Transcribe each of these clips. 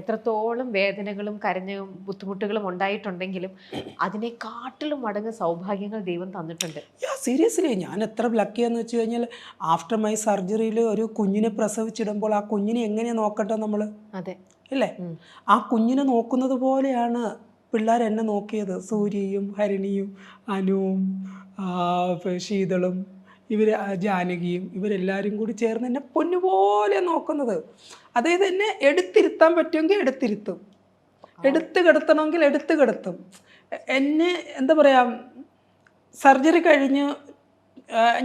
എത്രത്തോളം വേദനകളും കരഞ്ഞും ബുദ്ധിമുട്ടുകളും ഉണ്ടായിട്ടുണ്ടെങ്കിലും അതിനെക്കാട്ടിലും മടങ്ങ് സൗഭാഗ്യങ്ങൾ ദൈവം തന്നിട്ടുണ്ട്. സീരിയസ്ലി ഞാൻ എത്ര ലക്കിയാന്ന് വെച്ച് കഴിഞ്ഞാൽ ആഫ്റ്റർ മൈ സർജറിയിൽ ഒരു കുഞ്ഞിനെ പ്രസവിച്ചിടുമ്പോൾ ആ കുഞ്ഞിനെ എങ്ങനെയാണ് നോക്കട്ടെ നമ്മൾ? അതെ ഇല്ലേ? ആ കുഞ്ഞിനെ നോക്കുന്നത് പോലെയാണ് പിള്ളേർ എന്നെ നോക്കിയത്. സൂര്യയും ഹരിണിയും അനുവും ശീതളും ജാനകിയും ഇവരെല്ലാവരും കൂടി ചേർന്ന് എന്നെ പൊന്നുപോലെ നോക്കുന്നത്. അതായത് എന്നെ എടുത്തിരുത്താൻ പറ്റുമെങ്കിൽ എടുത്തിരുത്തും, എടുത്ത് കിടത്തണമെങ്കിൽ എടുത്ത് കിടത്തും. എന്നെ എന്താ പറയുക, സർജറി കഴിഞ്ഞ്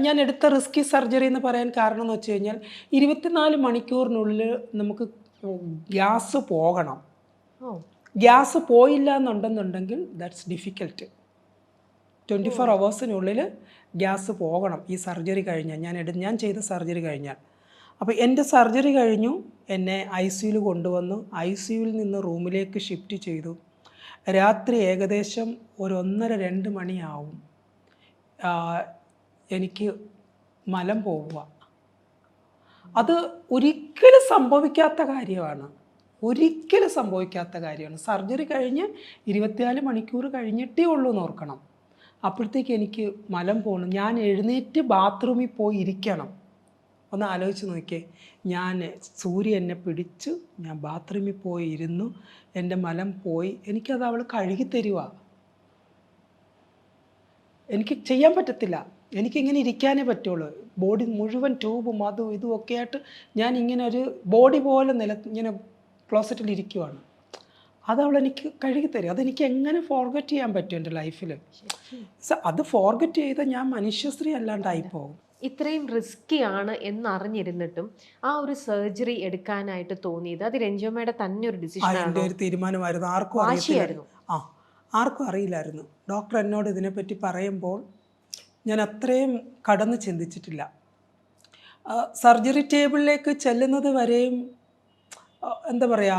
ഞാൻ എടുത്ത റിസ്കി സർജറി എന്ന് പറയാൻ കാരണം എന്ന് വെച്ച് കഴിഞ്ഞാൽ 24 മണിക്കൂറിനുള്ളിൽ നമുക്ക് ഗ്യാസ് പോകണം. ഗ്യാസ് പോയില്ല എന്നുണ്ടെന്നുണ്ടെങ്കിൽ ദാറ്റ്സ് ഡിഫിക്കൽട്ട്. 24 അവേഴ്സിനുള്ളിൽ ഗ്യാസ് പോകണം ഈ സർജറി കഴിഞ്ഞാൽ, ഞാൻ ചെയ്ത സർജറി കഴിഞ്ഞാൽ. അപ്പോൾ എൻ്റെ സർജറി കഴിഞ്ഞു, എന്നെ ICUയിൽ കൊണ്ടുവന്നു. ICUയിൽ നിന്ന് റൂമിലേക്ക് ഷിഫ്റ്റ് ചെയ്തു. രാത്രി ഏകദേശം 1:30-2 മണിയാവും എനിക്ക് മലം പോവുക. അത് ഒരിക്കലും സംഭവിക്കാത്ത കാര്യമാണ്, ഒരിക്കലും സംഭവിക്കാത്ത കാര്യമാണ്. സർജറി കഴിഞ്ഞ് 24 മണിക്കൂർ കഴിഞ്ഞിട്ടേ ഉള്ളൂ എന്ന് ഓർക്കണം. അപ്പോഴത്തേക്ക് എനിക്ക് മലം പോകണം. ഞാൻ എഴുന്നേറ്റ് ബാത്റൂമിൽ പോയി ഇരിക്കണം. ഒന്ന് ആലോചിച്ച് നോക്കിയേ, സൂര്യ എന്നെ പിടിച്ചു, ഞാൻ ബാത്റൂമിൽ പോയി ഇരുന്നു, എൻ്റെ മലം പോയി. എനിക്കത് അവൾ കഴുകിത്തരുക. എനിക്ക് ചെയ്യാൻ പറ്റത്തില്ല, എനിക്കിങ്ങനെ ഇരിക്കാനേ പറ്റുള്ളൂ. ബോഡി മുഴുവൻ ട്യൂബും അതും ഇതും ഒക്കെ ആയിട്ട് ഞാൻ ഇങ്ങനെ ഒരു ബോഡി പോലെ ഇങ്ങനെ ക്ലോസറ്റിൽ ഇരിക്കുവാണ്. അതവൾ എനിക്ക് കഴുകിത്തരും. അതെനിക്ക് എങ്ങനെ ഫോർഗറ്റ് ചെയ്യാൻ പറ്റും എൻ്റെ ലൈഫിൽ? അത് ഫോർഗറ്റ് ചെയ്ത ഞാൻ മനുഷ്യശ്രീ അല്ലാണ്ടായിപ്പോകും. ഇത്രയും റിസ്കി ആണ് എന്നറിഞ്ഞിരുന്നിട്ടും ആ ഒരു സർജറി എടുക്കാനായിട്ട് തോന്നിയത് അത് രഞ്ജുമ്മയുടെ തന്നെ ഒരു ഡിസിഷൻ, എൻ്റെ ഒരു തീരുമാനമായിരുന്നു. ആർക്കും അറിയില്ലായിരുന്നു. ഡോക്ടർ എന്നോട് ഇതിനെപ്പറ്റി പറയുമ്പോൾ ഞാൻ അത്രയും കടന്ന് ചിന്തിച്ചിട്ടില്ല. സർജറി ടേബിളിലേക്ക് ചെല്ലുന്നത് വരെയും എന്താ പറയുക,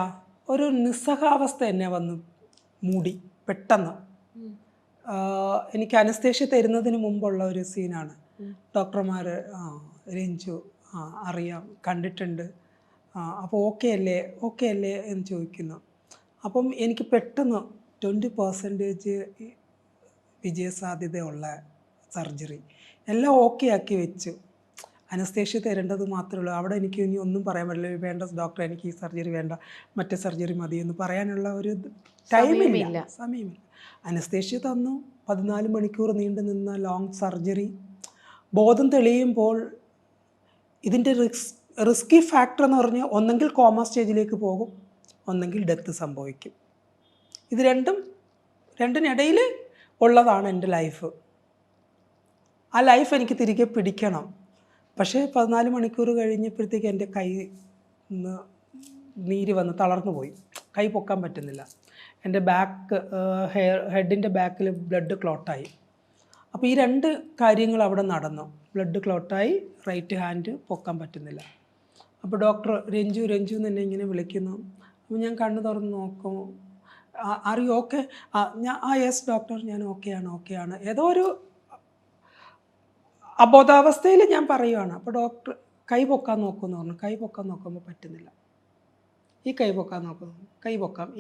ഒരു നിസ്സഹാവസ്ഥ എന്നെ വന്ന് മൂടി പെട്ടെന്ന്. എനിക്ക് അനസ്തേഷ്യ തരുന്നതിന് മുമ്പുള്ള ഒരു സീനാണ്. ഡോക്ടർമാർ രഞ്ജു അറിയാം, കണ്ടിട്ടുണ്ട്, അപ്പോൾ ഓക്കെ അല്ലേ എന്ന് ചോദിക്കുന്നു. അപ്പം എനിക്ക് പെട്ടെന്ന് 20% വിജയസാധ്യതയുള്ള സർജറി എല്ലാം ഓക്കെ ആക്കി വെച്ചു. അനസ്തേഷ്യ തരേണ്ടത് മാത്രമേ ഉള്ളൂ. അവിടെ എനിക്ക് ഇനി ഒന്നും പറയാൻ പറ്റില്ല, വേണ്ട ഡോക്ടർ എനിക്ക് ഈ സർജറി വേണ്ട, മറ്റേ സർജറി മതി എന്ന് പറയാനുള്ള ഒരു സമയമില്ല. അനസ്തേഷ്യ തന്നു. 14 മണിക്കൂർ നീണ്ടു നിന്ന ലോങ് സർജറി. ബോധം തെളിയുമ്പോൾ ഇതിൻ്റെ റിസ്കി ഫാക്ടർ എന്ന് പറഞ്ഞാൽ ഒന്നെങ്കിൽ കോമ സ്റ്റേജിലേക്ക് പോകും, ഒന്നെങ്കിൽ ഡെത്ത് സംഭവിക്കും. ഇത് രണ്ടിനിടയിൽ ഉള്ളതാണ് എൻ്റെ ലൈഫ്. ആ ലൈഫ് എനിക്ക് തിരികെ പിടിക്കണം. പക്ഷേ 14 മണിക്കൂർ കഴിഞ്ഞപ്പോഴത്തേക്ക് എൻ്റെ കൈ നീര് വന്ന് തളർന്നു പോയി. കൈ പൊക്കാൻ പറ്റുന്നില്ല. എൻ്റെ ഹെഡിൻ്റെ ബാക്കിൽ ബ്ലഡ് ക്ലോട്ടായി. അപ്പോൾ ഈ 2 കാര്യങ്ങൾ അവിടെ നടന്നു. ബ്ലഡ് ക്ലോട്ടായി, റൈറ്റ് ഹാൻഡ് പൊക്കാൻ പറ്റുന്നില്ല. അപ്പോൾ ഡോക്ടർ രഞ്ജു എന്ന് എന്നെ ഇങ്ങനെ വിളിക്കുന്നു. അപ്പോൾ ഞാൻ കണ്ണ് തുറന്ന് നോക്കും. Are you okay? Yes doctor, ഞാൻ ഓക്കെയാണ്. ഏതോ ഒരു അബോധാവസ്ഥയിൽ ഞാൻ പറയുവാണ്. അപ്പോൾ ഡോക്ടർ കൈ പൊക്കാൻ നോക്കുമെന്ന് പറഞ്ഞു. കൈ പൊക്കാൻ നോക്കുമ്പോൾ പറ്റുന്നില്ല. ഈ കൈ പൊക്കാൻ നോക്കുന്നു,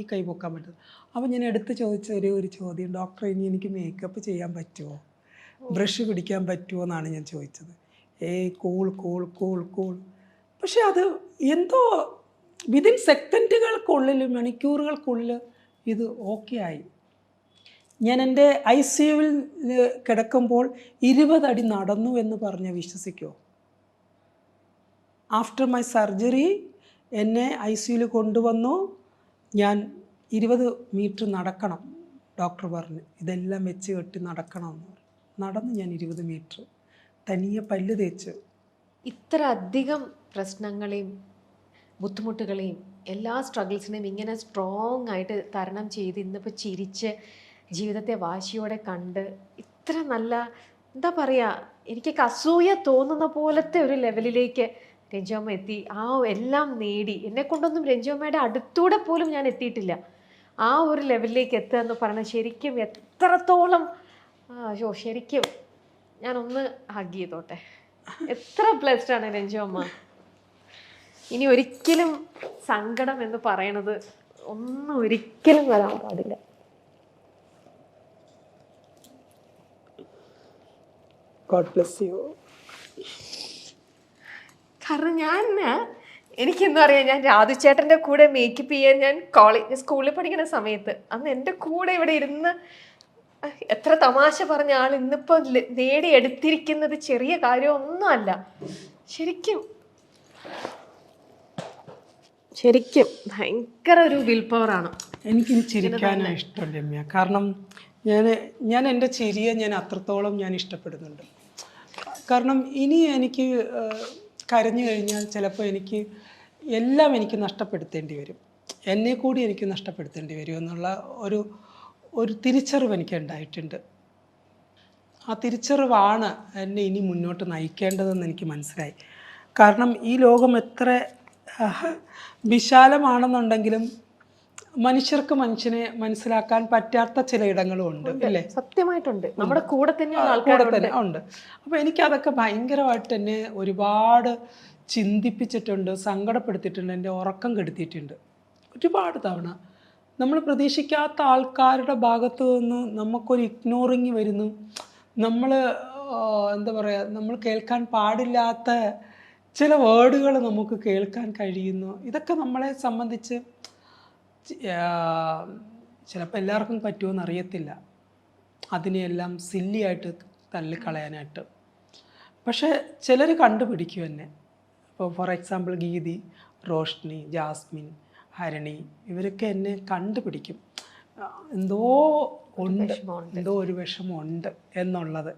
ഈ കൈ പൊക്കാൻ പറ്റും. അപ്പോൾ ഞാൻ എടുത്ത് ചോദിച്ച ഒരു ചോദ്യം, ഡോക്ടർ ഇനി എനിക്ക് മേക്കപ്പ് ചെയ്യാൻ പറ്റുമോ, ബ്രഷ് പിടിക്കാൻ പറ്റുമോ എന്നാണ് ഞാൻ ചോദിച്ചത്. കൂൾ. പക്ഷെ അത് എന്തോ വിതിൻ സെക്കൻഡുകൾക്കുള്ളിൽ, മണിക്കൂറുകൾക്കുള്ളിൽ ഇത് ഓക്കെ ആയി. ഞാൻ എൻ്റെ ICUവിൽ കിടക്കുമ്പോൾ 20 അടി നടന്നു എന്ന് പറഞ്ഞ് വിശ്വസിക്കുമോ? ആഫ്റ്റർ മൈ സർജറി എന്നെ ICUവിൽ കൊണ്ടുവന്നു. ഞാൻ 20 മീറ്റർ നടക്കണം, ഡോക്ടർ പറഞ്ഞു. ഇതെല്ലാം വെച്ച് കെട്ടി നടക്കണമെന്ന് പറഞ്ഞു. നടന്നു ഞാൻ 20 മീറ്റർ, തനിയെ പല്ല് തേച്ച്. ഇത്ര അധികം പ്രശ്നങ്ങളെയും ബുദ്ധിമുട്ടുകളെയും എല്ലാ സ്ട്രഗിൾസിനെയും ഇങ്ങനെ സ്ട്രോങ് ആയിട്ട് തരണം ചെയ്ത് ഇന്നിപ്പോൾ ചിരിച്ച് ജീവിതത്തെ വാശിയോടെ കണ്ട് ഇത്ര നല്ല, എന്താ പറയുക, എനിക്കൊക്കെ അസൂയ തോന്നുന്ന പോലത്തെ ഒരു ലെവലിലേക്ക് രഞ്ജുമ്മ എത്തി. ആ എല്ലാം നേടി. എന്നെക്കൊണ്ടൊന്നും രഞ്ജുമ്മയുടെ അടുത്തൂടെ പോലും ഞാൻ എത്തിയിട്ടില്ല. ആ ഒരു ലെവലിലേക്ക് എത്തുക എന്ന് പറഞ്ഞാൽ ശരിക്കും എത്രത്തോളം ശരിക്കും ഞാനൊന്ന് ഹഗ് ചെയ്തോട്ടെ. എത്ര ബ്ലെസ്ഡ് ആണ് രഞ്ജുമ്മ. ഇനി ഒരിക്കലും സങ്കടം എന്ന് പറയണത് ഒന്നും ഒരിക്കലും വരാൻ പാടില്ല. God bless you. കാരണം എനിക്കെന്താ പറയാ, ഞാൻ രാധുചേട്ടൻ്റെ കൂടെ മേക്കപ്പ് ചെയ്യാൻ ഞാൻ സ്കൂളിൽ പഠിക്കുന്ന സമയത്ത് അന്ന് എൻ്റെ കൂടെ ഇവിടെ ഇരുന്ന് എത്ര തമാശ പറഞ്ഞ ആൾ ഇന്നിപ്പോ നേടിയെടുത്തിരിക്കുന്നത് ചെറിയ കാര്യമൊന്നും അല്ല. ശരിക്കും ഭയങ്കര ഒരു വിൽ പവറാണ്. എനിക്കിനി ചിരിക്കാനാണ് ഇഷ്ടം രമ്യ. കാരണം ഞാൻ എൻ്റെ ചിരിയെ ഞാൻ അത്രത്തോളം ഞാൻ ഇഷ്ടപ്പെടുന്നുണ്ട്. കാരണം ഇനി എനിക്ക് കരഞ്ഞു കഴിഞ്ഞാൽ ചിലപ്പോൾ എനിക്ക് എല്ലാം എനിക്ക് നഷ്ടപ്പെടുത്തേണ്ടി വരും, എന്നെ കൂടി എനിക്ക് നഷ്ടപ്പെടുത്തേണ്ടി വരും എന്നുള്ള ഒരു തിരിച്ചറിവ് എനിക്ക് ഉണ്ടായിട്ടുണ്ട്. ആ തിരിച്ചറിവാണ് എന്നെ ഇനി മുന്നോട്ട് നയിക്കേണ്ടതെന്ന് എനിക്ക് മനസ്സിലായി. കാരണം ഈ ലോകം എത്ര വിശാലമാണെന്നുണ്ടെങ്കിലും മനുഷ്യർക്ക് മനുഷ്യനെ മനസ്സിലാക്കാൻ പറ്റാത്ത ചില ഇടങ്ങളും ഉണ്ട്, അല്ലേ? സത്യമായിട്ടുണ്ട്. നമ്മുടെ കൂടെ തന്നെ ഉണ്ട്. അപ്പോൾ എനിക്കതൊക്കെ ഭയങ്കരമായിട്ട് എന്നെ ഒരുപാട് ചിന്തിപ്പിച്ചിട്ടുണ്ട്, സങ്കടപ്പെടുത്തിയിട്ടുണ്ട്, എൻ്റെ ഉറക്കം കെടുത്തിയിട്ടുണ്ട് ഒരുപാട് തവണ. നമ്മൾ പ്രതീക്ഷിക്കാത്ത ആൾക്കാരുടെ ഭാഗത്തു നിന്ന് നമുക്കൊരു ഇഗ്നോറിങ് വരുന്നു. നമ്മൾ എന്താ പറയുക, നമ്മൾ കേൾക്കാൻ പാടില്ലാത്ത ചില വേർഡുകൾ നമുക്ക് കേൾക്കാൻ കഴിയുന്നു. ഇതൊക്കെ നമ്മളെ സംബന്ധിച്ച് ചിലപ്പോൾ എല്ലാവർക്കും പറ്റുമെന്ന് അറിയത്തില്ല, അതിനെയെല്ലാം സില്ലിയായിട്ട് തള്ളിക്കളയാനായിട്ട്. പക്ഷേ ചിലർ കണ്ടുപിടിക്കും എന്നെ. ഇപ്പോൾ for example Geethi, Roshni, Jasmine, Harini, ഇവരൊക്കെ എന്നെ കണ്ടുപിടിക്കും. എന്തോ ഒരു വിഷമമുണ്ട് എന്നുള്ളത്.